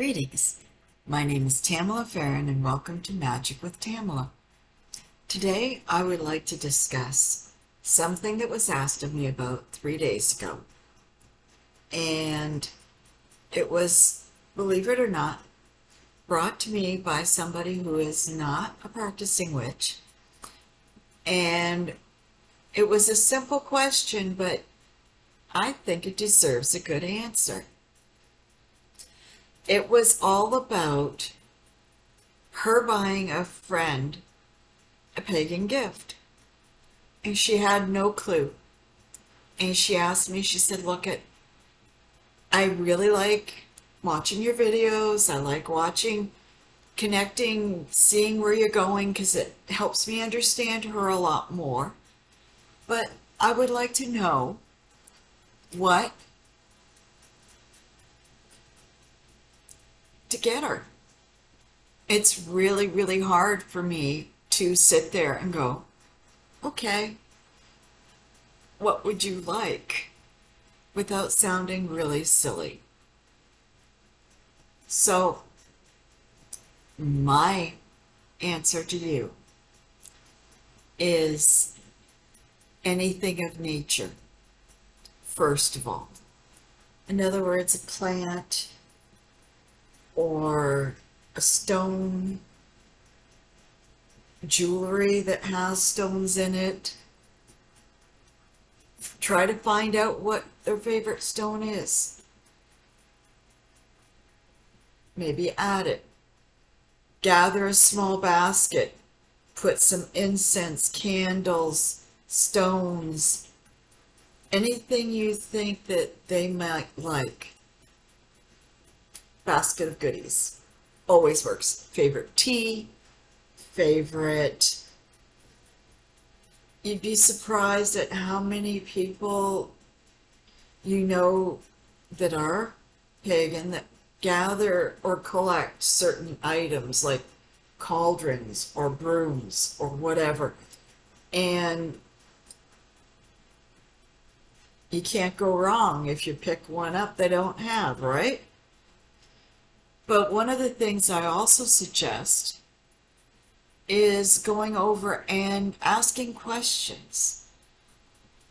Greetings. My name is Tamala Farron and welcome to Magic with Tamala. Today I would like to discuss something that was asked of me about 3 days ago. And it was, believe it or not, brought to me by somebody who is not a practicing witch. And it was a simple question, but I think it deserves a good answer. It was all about her buying a friend a pagan gift. And she had no clue. And she asked me, she said, I really like watching your videos. I like watching, connecting, seeing where you're going because it helps me understand her a lot more. But I would like to know what to get her. It's really, really hard for me to sit there and go, okay, what would you like? Without sounding really silly. So, my answer to you is anything of nature, first of all. In other words, a plant or a stone, jewelry that has stones in it. Try to find out what their favorite stone is. Maybe add it. Gather a small basket. Put some incense, candles, stones, anything you think that they might like. Basket of goodies. Always works. Favorite tea, favorite. You'd be surprised at how many people you know that are pagan that gather or collect certain items like cauldrons or brooms or whatever. And you can't go wrong if you pick one up they don't have, right? But one of the things I also suggest is going over and asking questions.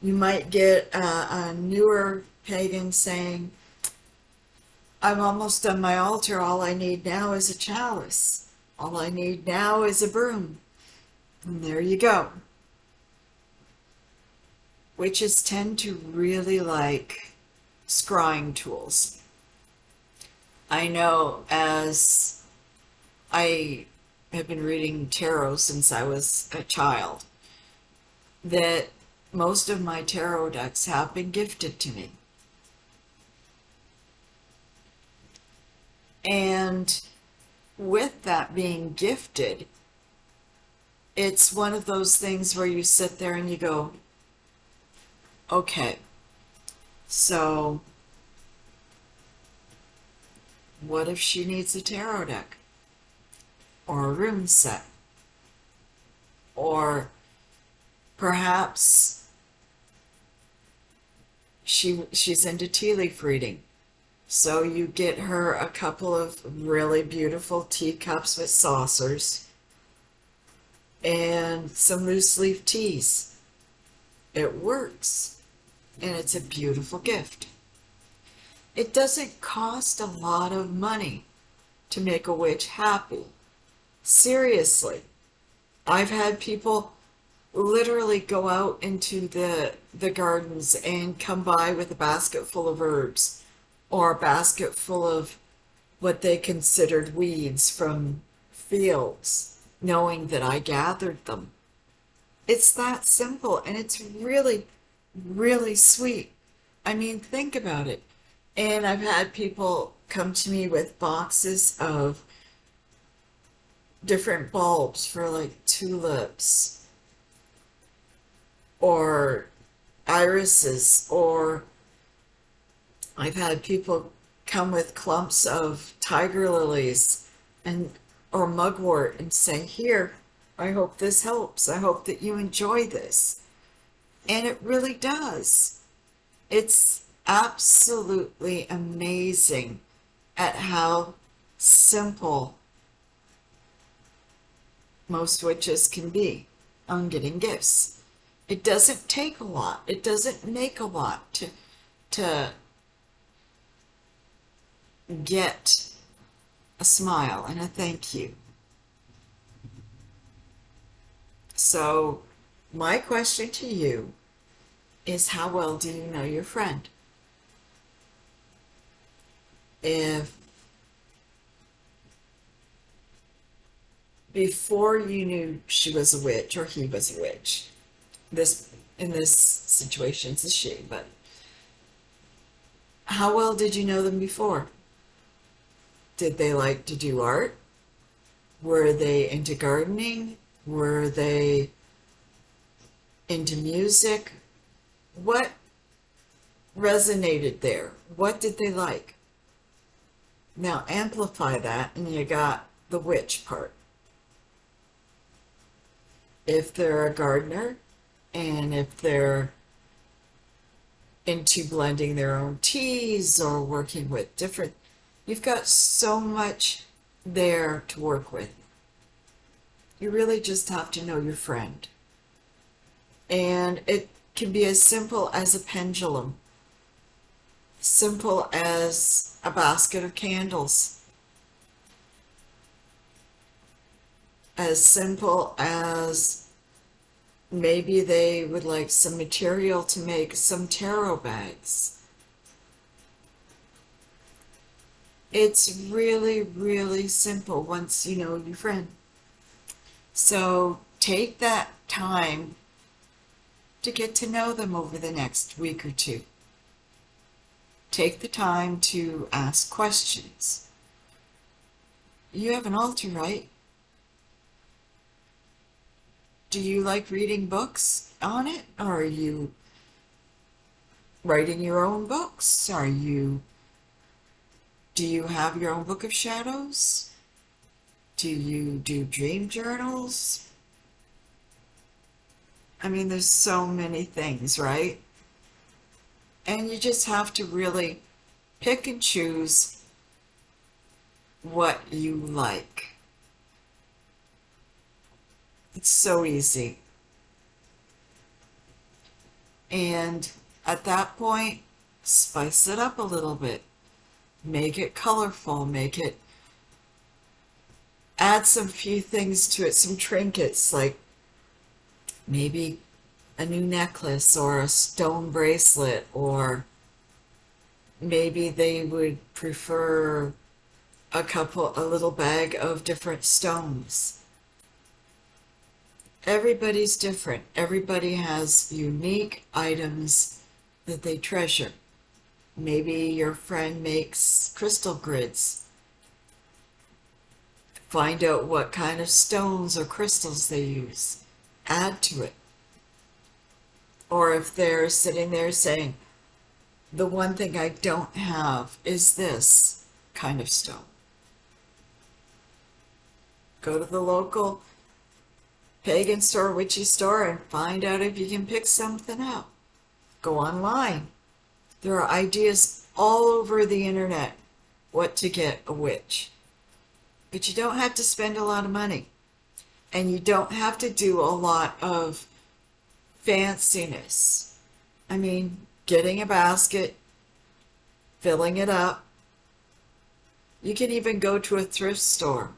You might get a newer pagan saying, I'm almost done my altar. All I need now is a chalice. All I need now is a broom. And there you go. Witches tend to really like scrying tools. I know, as I have been reading tarot since I was a child, that most of my tarot decks have been gifted to me. And with that being gifted, it's one of those things where you sit there and you go, okay, so what if she needs a tarot deck? Or a room set? Or perhaps she's into tea leaf reading. So you get her a couple of really beautiful teacups with saucers and some loose leaf teas. It works. And it's a beautiful gift. It doesn't cost a lot of money to make a witch happy. Seriously. I've had people literally go out into the gardens and come by with a basket full of herbs or a basket full of what they considered weeds from fields, knowing that I gathered them. It's that simple, and it's really, really sweet. I mean, think about it. And I've had people come to me with boxes of different bulbs for like tulips or irises, or I've had people come with clumps of tiger lilies and or mugwort and say, here, I hope this helps. I hope that you enjoy this. And it really does. It's absolutely amazing at how simple most witches can be on getting gifts. It doesn't take a lot. It doesn't make a lot to get a smile and a thank you. So my question to you is, how well do you know your friend? If before you knew she was a witch or he was a witch, in this situation it's a she, but how well did you know them before? Did they like to do art? Were they into gardening? Were they into music? What resonated there? What did they like? Now amplify that and you got the witch part. If they're a gardener and if they're into blending their own teas or working with different, you've got so much there to work with. You really just have to know your friend. And it can be as simple as a pendulum, simple as a basket of candles, as simple as maybe they would like some material to make some tarot bags. It's really, really simple once you know your friend. So take that time to get to know them over the next week or two. Take the time to ask questions. You have an altar, right? Do you like reading books on it? Or are you writing your own books? Do you have your own book of shadows? Do you do dream journals? I mean, there's so many things, right? And you just have to really pick and choose what you like. It's so easy. And at that point, spice it up a little bit. Make it colorful, add some few things to it, some trinkets, like maybe a new necklace or a stone bracelet, or maybe they would prefer a little bag of different stones. Everybody's different. Everybody has unique items that they treasure. Maybe your friend makes crystal grids. Find out what kind of stones or crystals they use. Add to it. Or if they're sitting there saying, the one thing I don't have is this kind of stone. Go to the local pagan store, witchy store, and find out if you can pick something out. Go online. There are ideas all over the internet what to get a witch. But you don't have to spend a lot of money. And you don't have to do a lot of fanciness. I mean, getting a basket, filling it up. You can even go to a thrift store.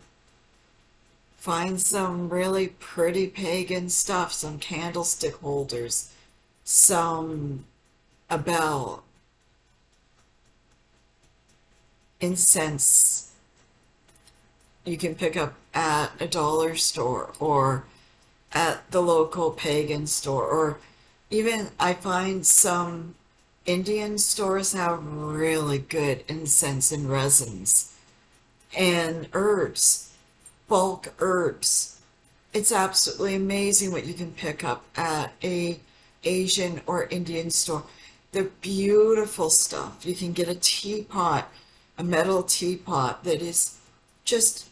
Find some really pretty pagan stuff, some candlestick holders, a bell, incense. You can pick up at a dollar store or at the local pagan store, or even I find some Indian stores have really good incense and resins and herbs, bulk herbs. It's absolutely amazing what you can pick up at a Asian or Indian store. They're beautiful stuff. You can get a teapot, a metal teapot that is just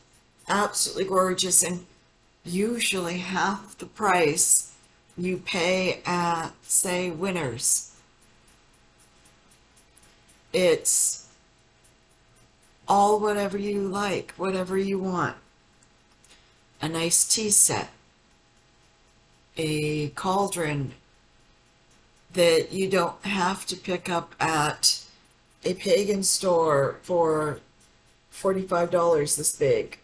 absolutely gorgeous, and usually half the price you pay at, say, Winners. It's all whatever you like, whatever you want. A nice tea set, a cauldron that you don't have to pick up at a pagan store for $45 this big.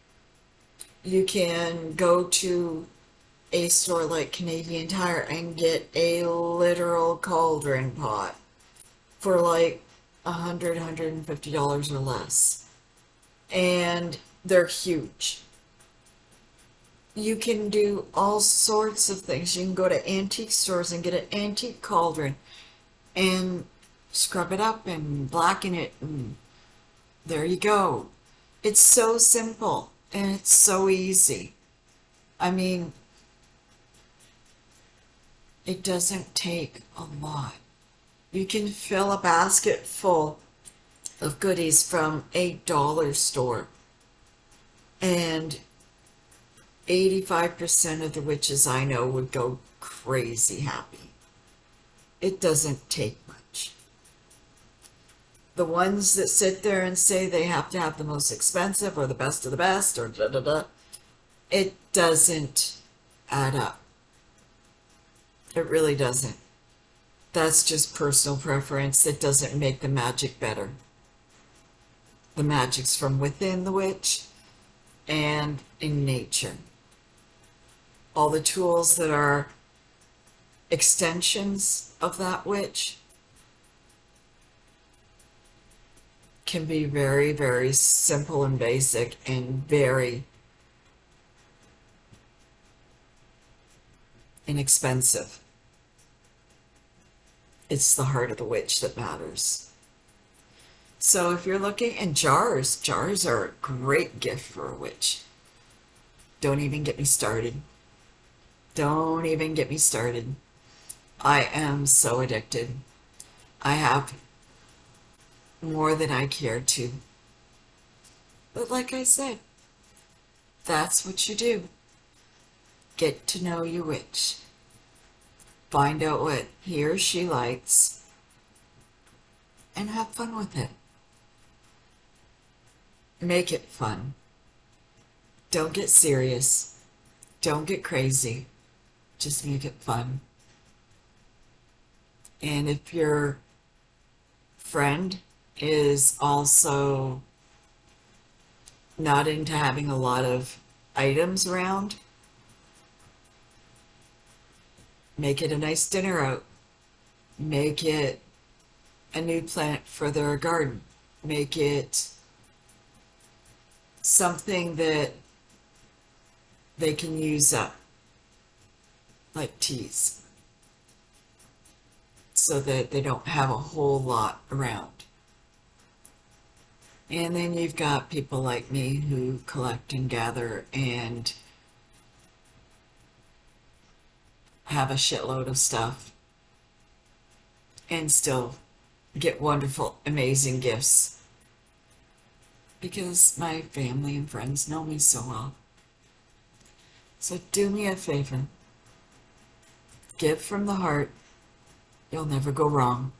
You can go to a store like Canadian Tire and get a literal cauldron pot for like $150 or less. And they're huge. You can do all sorts of things. You can go to antique stores and get an antique cauldron and scrub it up and blacken it, and there you go. It's so simple and it's so easy. I mean, it doesn't take a lot. You can fill a basket full of goodies from a dollar store, and 85% of the witches I know would go crazy happy. It doesn't take much. The ones that sit there and say they have to have the most expensive or the best of the best or da da da, it doesn't add up. It really doesn't. That's just personal preference. It doesn't make the magic better. The magic's from within the witch and in nature. All the tools that are extensions of that witch can be very, very simple and basic and very inexpensive. It's the heart of the witch that matters. So if you're looking, and jars are a great gift for a witch. Don't even get me started. Don't even get me started. I am so addicted. I have more than I care to. But like I said, that's what you do. Get to know your witch. Find out what he or she likes and have fun with it. Make it fun. Don't get serious. Don't get crazy. Just make it fun. And if your friend is also not into having a lot of items around, make it a nice dinner out. Make it a new plant for their garden. Make it something that they can use up, like teas, so that they don't have a whole lot around. And then you've got people like me who collect and gather and have a shitload of stuff and still get wonderful, amazing gifts because my family and friends know me so well. So do me a favor. Give from the heart. You'll never go wrong.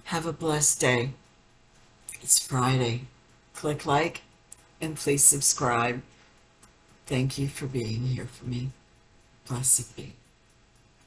Have a blessed day. It's Friday. Click like and please subscribe. Thank you for being here for me. Blessed be.